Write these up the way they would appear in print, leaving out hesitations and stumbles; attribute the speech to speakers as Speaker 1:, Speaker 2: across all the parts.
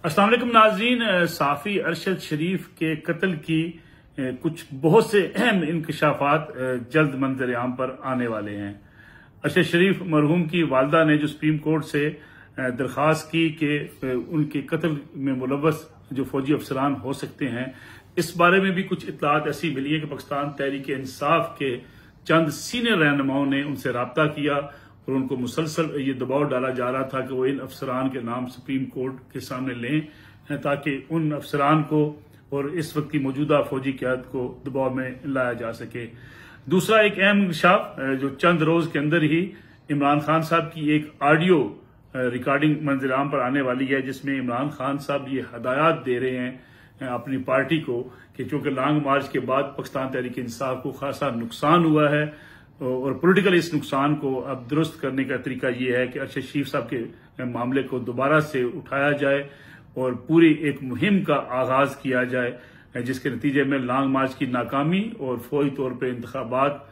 Speaker 1: अस्सलाम वालेकुम नाज़रीन। साफ़ी अरशद शरीफ के कत्ल की कुछ बहुत से अहम इंकशाफात जल्द मंजर आम पर आने वाले हैं। अरशद शरीफ मरहूम की वालदा ने जो सुप्रीम कोर्ट से दरख्वास्त की कि उनके कत्ल में मुलव्वस जो फौजी अफसरान हो सकते हैं, इस बारे में भी कुछ इतलात ऐसी मिली है कि पाकिस्तान तहरीक इंसाफ के चंद सीनियर रहनुमाओं ने उनसे रब्ता किया और उनको मुसलसल ये दबाव डाला जा रहा था कि वो इन अफसरान के नाम सुप्रीम कोर्ट के सामने लें ताकि उन अफसरान को और इस वक्त की मौजूदा फौजी क़यादत को दबाव में लाया जा सके। दूसरा एक अहम इंकशाफ जो चंद रोज के अंदर ही इमरान खान साहब की एक ऑडियो रिकॉर्डिंग मंजराम पर आने वाली है, जिसमें इमरान खान साहब ये हदायत दे रहे हैं अपनी पार्टी को कि चूंकि लॉन्ग मार्च के बाद पाकिस्तान तहरीक इंसाफ को खासा नुकसान हुआ है और पॉलिटिकल इस नुकसान को अब दुरुस्त करने का तरीका यह है कि अरशद शरीफ साहब के मामले को दोबारा से उठाया जाए और पूरी एक मुहिम का आगाज किया जाए, जिसके नतीजे में लॉन्ग मार्च की नाकामी और फौरी तौर पर इंतखाबात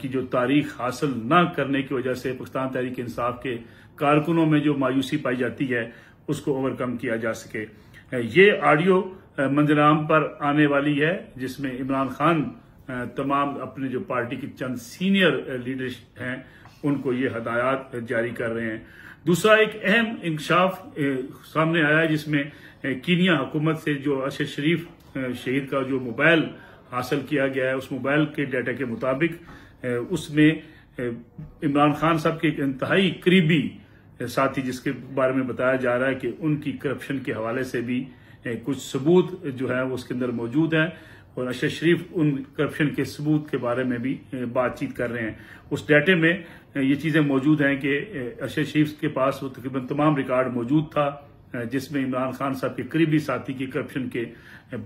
Speaker 1: की जो तारीख हासिल न करने की वजह से पाकिस्तान तहरीक इंसाफ के कारकुनों में जो मायूसी पाई जाती है उसको ओवरकम किया जा सके। ये ऑडियो मंजराम पर आने वाली है, जिसमें इमरान खान तमाम अपने जो पार्टी के चंद सीनियर लीडर्स हैं उनको ये हदायत जारी कर रहे हैं। दूसरा एक अहम इंकशाफ सामने आया है, जिसमें कीनिया हुकूमत से जो अरशद शरीफ शहीद का जो मोबाइल हासिल किया गया है, उस मोबाइल के डाटा के मुताबिक उसमें इमरान खान साहब के एक इंतहाई करीबी साथी, जिसके बारे में बताया जा रहा है कि उनकी करप्शन के हवाले से भी कुछ सबूत जो है वो उसके अंदर मौजूद है और अरशद शरीफ उन करप्शन के सबूत के बारे में भी बातचीत कर रहे हैं। उस डाटे में ये चीजें मौजूद हैं कि अरशद शरीफ के पास वो तकरीबन तमाम रिकॉर्ड मौजूद था, जिसमें इमरान खान साहब के करीबी साथी की करप्शन के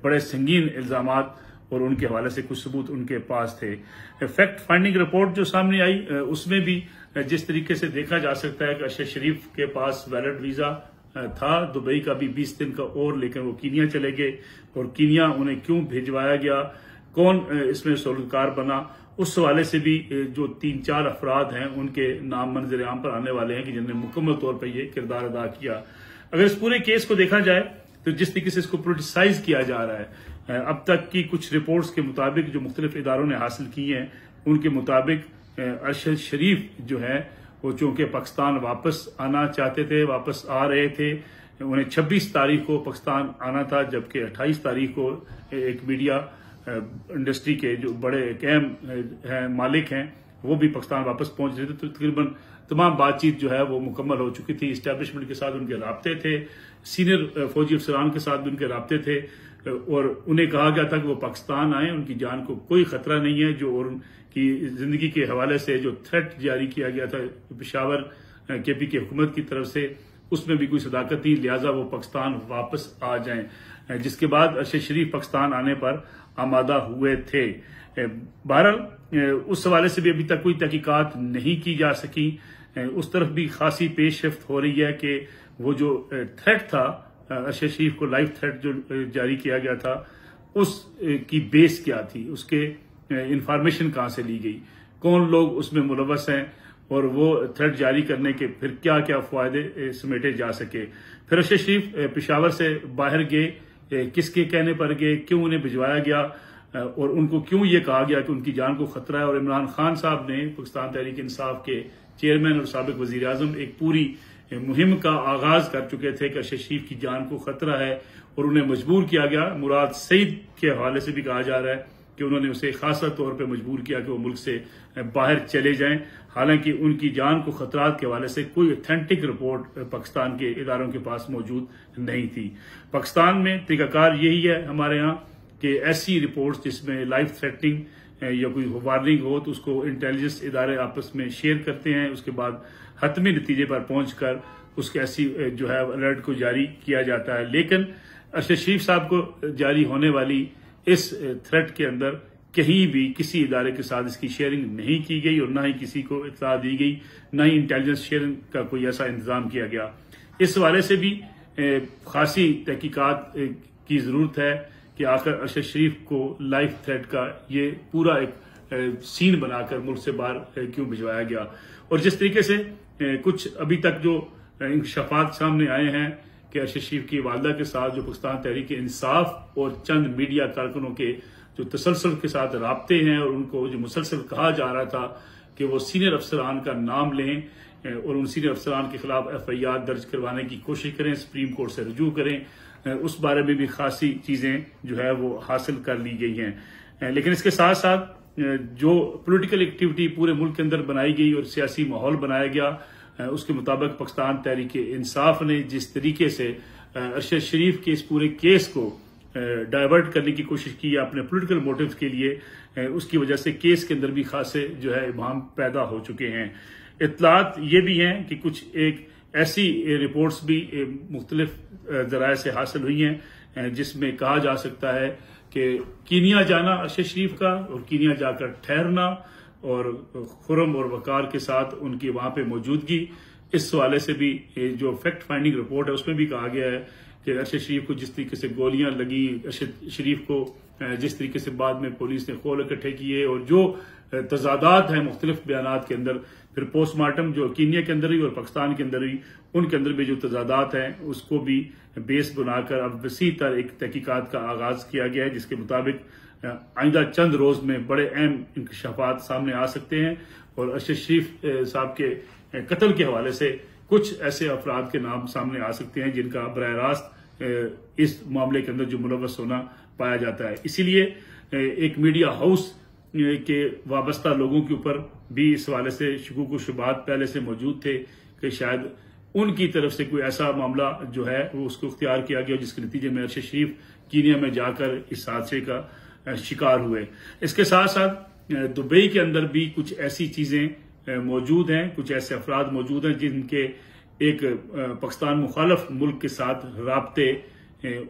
Speaker 1: बड़े संगीन इल्जामात और उनके हवाले से कुछ सबूत उनके पास थे। फैक्ट फाइंडिंग रिपोर्ट जो सामने आई उसमें भी जिस तरीके से देखा जा सकता है कि अरशद शरीफ के पास वैलिड वीजा था दुबई का भी 20 दिन का, और लेकिन वो कीनिया चले गए और कीनिया उन्हें क्यों भिजवाया गया, कौन इसमें सौलतकार बना, उस हवाले से भी जो 3-4 अफराद हैं उनके नाम मंजर आम पर आने वाले हैं कि जिन्होंने मुकम्मल तौर पर यह किरदार अदा किया। अगर इस पूरे केस को देखा जाए तो जिस तरीके से इसको पोलिटिसाइज किया जा रहा है, अब तक की कुछ रिपोर्ट्स के मुताबिक जो मुख्तलिफ इदारों ने हासिल की हैं उनके मुताबिक अरशद शरीफ जो है वो चूंकि पाकिस्तान वापस आना चाहते थे, वापस आ रहे थे, उन्हें 26 तारीख को पाकिस्तान आना था, जबकि 28 तारीख को एक मीडिया इंडस्ट्री के जो बड़े अहम मालिक हैं वो भी पाकिस्तान वापस पहुंच रहे थे। तो तकरीबन तमाम बातचीत जो है वो मुकम्मल हो चुकी थी। इस्टेब्लिशमेंट के साथ उनके राब्ते थे, सीनियर फौजी अफसरान के साथ भी उनके राब्ते थे और उन्हें कहा गया था कि वो पाकिस्तान आए, उनकी जान को कोई खतरा नहीं है। जो और उनकी जिंदगी के हवाले से जो थ्रेट जारी किया गया था पेशावर केपी की हुकूमत की तरफ से, उसमें भी कोई सदाकत नहीं, लिहाजा वो पाकिस्तान वापस आ जाएं, जिसके बाद अरशद शरीफ पाकिस्तान आने पर आमादा हुए थे। बहरहाल उस हवाले से भी अभी तक कोई तहकीकात नहीं की जा सकी। उस तरफ भी खासी पेशरफ्त हो रही है कि वो जो थ्रेट था अरशद शरीफ को लाइफ थ्रेट जो जारी किया गया था उसकी बेस क्या थी, उसके इंफॉर्मेशन कहां से ली गई, कौन लोग उसमें मुलव्वस हैं और वो थ्रेट जारी करने के फिर क्या क्या फायदे समेटे जा सके। फिर अरशद शरीफ पेशावर से बाहर गए, किसके कहने पर गए, क्यों उन्हें भिजवाया गया और उनको क्यों ये कहा गया कि उनकी जान को खतरा है। और इमरान खान साहब ने पाकिस्तान तहरीक इंसाफ के चेयरमैन और साबिक वजीर आजम एक पूरी मुहिम का आगाज कर चुके थे कि अरशद शरीफ की जान को खतरा है और उन्हें मजबूर किया गया। मुराद सईद के हवाले से भी कहा जा रहा है कि उन्होंने उसे खासा तौर पर मजबूर किया कि वो मुल्क से बाहर चले जाएं, हालांकि उनकी जान को खतरात के हवाले से कोई ऑथेंटिक रिपोर्ट पाकिस्तान के इदारों के पास मौजूद नहीं थी। पाकिस्तान में तरीकाकार यही है हमारे यहाँ कि ऐसी रिपोर्ट्स जिसमें लाइफ थ्रेटनिंग या कोई वार्निंग हो तो उसको इंटेलिजेंस इदारे आपस में शेयर करते हैं, उसके बाद हतमी नतीजे पर पहुंचकर उसके ऐसी जो है अलर्ट को जारी किया जाता है। लेकिन अरशद शरीफ साहब को जारी होने वाली इस थ्रेट के अंदर कहीं भी किसी इदारे के साथ इसकी शेयरिंग नहीं की गई और ना ही किसी को इत्तला दी गई, ना ही इंटेलिजेंस शेयरिंग का कोई ऐसा इंतजाम किया गया। इस हवाले से भी खासी तहकीकात की जरूरत है कि आखिर अरशद शरीफ को लाइफ थ्रेट का ये पूरा एक सीन बनाकर मुल्क से बाहर क्यों भिजवाया गया। और जिस तरीके से कुछ अभी तक जो इंकशाफात सामने आए हैं कि अरशद शरीफ की वालदा के साथ जो पाकिस्तान तहरीक इंसाफ और चंद मीडिया कारकुनों के जो तसलसल के साथ राब्ते हैं और उनको जो मुसलसल कहा जा रहा था कि वो सीनियर अफसरान का नाम लें और उन सीनियर अफसरान के खिलाफ FIR दर्ज करवाने की कोशिश करें, सुप्रीम कोर्ट से रजू करें, उस बारे में भी खासी चीजें जो है वो हासिल कर ली गई हैं। लेकिन इसके साथ साथ जो पॉलिटिकल एक्टिविटी पूरे मुल्क के अंदर बनाई गई और सियासी माहौल बनाया गया, उसके मुताबिक पाकिस्तान तहरीक इंसाफ ने जिस तरीके से अरशद शरीफ के इस पूरे केस को डाइवर्ट करने की कोशिश की अपने पॉलिटिकल मोटिव्स के लिए, उसकी वजह से केस के अंदर भी खासे जो है इबाहम पैदा हो चुके हैं। इत्तलात ये भी हैं कि कुछ एक ऐसी रिपोर्ट्स भी मुख्तलिफ जराए से हासिल हुई हैं जिसमें कहा जा सकता है कि कीनिया जाना अरशद शरीफ का और कीनिया जाकर ठहरना और खुरम और वकार के साथ उनकी वहां पे मौजूदगी, इस हवाले से भी जो फैक्ट फाइंडिंग रिपोर्ट है उसमें भी कहा गया है कि अरशद शरीफ को जिस तरीके से गोलियां लगी, अरशद शरीफ को जिस तरीके से बाद में पुलिस ने खोल इकट्ठे किए और जो तजादात हैं मुख्तलिफ बयानात के अंदर, फिर पोस्टमार्टम जो कीनिया के अंदर हुई और पाकिस्तान के अंदर हुई, उनके अंदर भी जो तजादात हैं उसको भी बेस बनाकर अब वसी तर एक तहकीकात का आगाज किया गया है, जिसके मुताबिक आइंदा चंद रोज में बड़े अहम इंकशाफात सामने आ सकते हैं और अरशद शरीफ साहब के कत्ल के हवाले से कुछ ऐसे अफराद के नाम सामने आ सकते हैं जिनका बराह रास्त इस मामले के अंदर जो मुलव्वस होना पाया जाता है। इसीलिए एक मीडिया हाउस के वाबस्ता लोगों के ऊपर भी इस हवाले से शुकूक व शुबहात पहले से मौजूद थे कि शायद उनकी तरफ से कोई ऐसा मामला जो है वो उसको इख्तियार किया गया जिसके नतीजे में अरशद शरीफ कीनिया में जाकर इस हादसे का शिकार हुए। इसके साथ साथ दुबई के अंदर भी कुछ ऐसी चीजें मौजूद हैं, कुछ ऐसे अफराद मौजूद हैं जिनके एक पाकिस्तान मुखालफ मुल्क के साथ राब्ते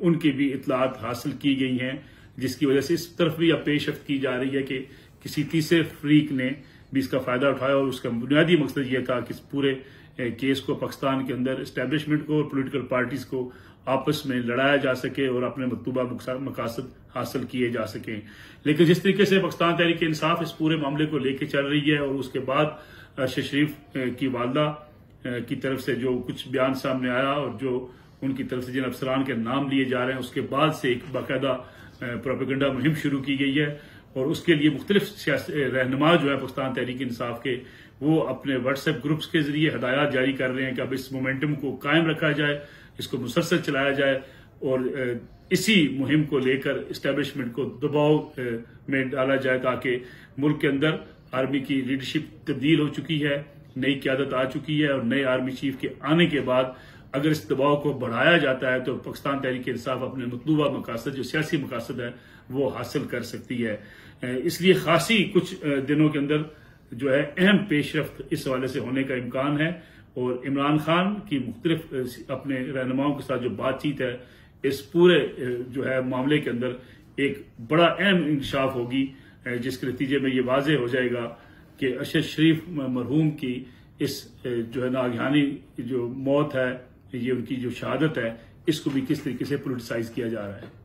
Speaker 1: उनकी भी इतलात हासिल की गई हैं, जिसकी वजह से इस तरफ भी अब पेशरफ्त की जा रही है कि किसी तीसरे फरीक ने भी इसका फायदा उठाया और उसका बुनियादी मकसद यह था कि इस पूरे केस को पाकिस्तान के अंदर एस्टेब्लिशमेंट को और पोलिटिकल पार्टीज को आपस में लड़ाया जा सके और अपने मतलूबा मकासद हासिल किए जा सकें। लेकिन जिस तरीके से पाकिस्तान तहरीक इंसाफ इस पूरे मामले को लेकर चल रही है और उसके बाद अरशद शरीफ की वालदा की तरफ से जो कुछ बयान सामने आया और जो उनकी तरफ से जिन अफसरान के नाम लिए जा रहे हैं, उसके बाद से एक बाकायदा प्रोपेगेंडा मुहिम शुरू की गई है और उसके लिए मुख्तलिफ रहनुमा जो है पाकिस्तान तहरीक इंसाफ के, वो अपने व्हाट्सएप ग्रुप्स के जरिए हदायत जारी कर रहे हैं कि अब इस मोमेंटम को कायम रखा जाए, इसको मुसलसल चलाया जाए और इसी मुहिम को लेकर इस्टेब्लिशमेंट को दबाव में डाला जाए ताकि मुल्क के अंदर आर्मी की लीडरशिप तब्दील हो चुकी है, नई क्यादत आ चुकी है और नए आर्मी चीफ के आने के बाद अगर इस दबाव को बढ़ाया जाता है तो पाकिस्तान तहरीक इंसाफ अपने मतलूबा मकासद जो सियासी मकासद है वो हासिल कर सकती है। इसलिए खासी कुछ दिनों के अंदर जो है अहम पेशरफ्त इस हवाले से होने का इम्कान है और इमरान खान की मुख्तलिफ अपने रहनुमाओं के साथ जो बातचीत है इस पूरे जो है मामले के अंदर एक बड़ा अहम इंकशाफ होगी, जिसके नतीजे में ये वाजे हो जाएगा कि अरशद शरीफ मरहूम की इस जो है नागहानी जो मौत है, ये उनकी जो शहादत है, इसको भी किस तरीके से पोलिटिसाइज किया जा रहा है।